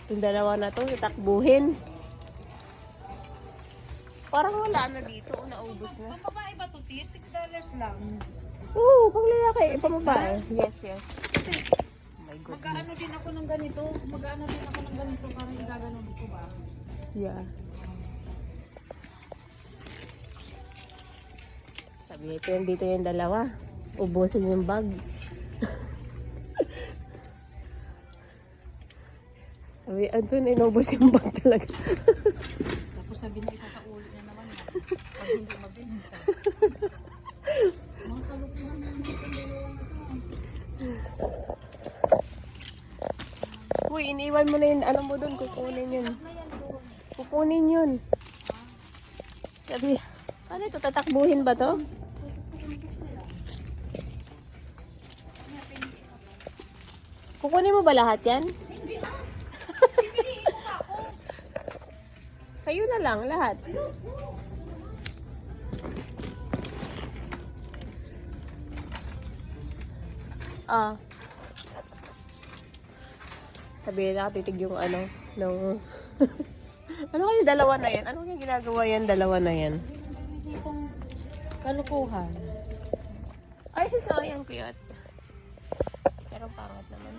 Itong dalawa na to, tatakbuhin. Parang wala na dito. Naubos na. Ang babae ba to sis? $6 lang. Oo, pang lalaki. Pambabae. Yes, yes. Kasi Oh my magkaano goodness. din ako ng ganito. Magkaano din ako ng ganito. Parang gaganon ko ba? Yeah. Sabi ito yung dito yung dalawa. Ubusin yung bag. Sabi, Anton, inubos yung bag talaga. Tapos sabi na isa sa ulo niya naman. Pag hindi mabenta. Mga kalukuhan na naman itong dalawa na to. Uy, iniwan mo na yun. Ano mo dun? Kukunin yun. Kukunin yun. Sabi, ano ito? Tatakbuhin ba to? Kukunin mo ba lahat yan? Sa'yo na lang, lahat. Ah. Sabihin na titig yung ano, ng... ano kayo dalawa na yan? Ano kaya ginagawa yan, dalawa na yan? Itong kalukuhan. Ay, si Zoe, ang cute. Pero pangit naman.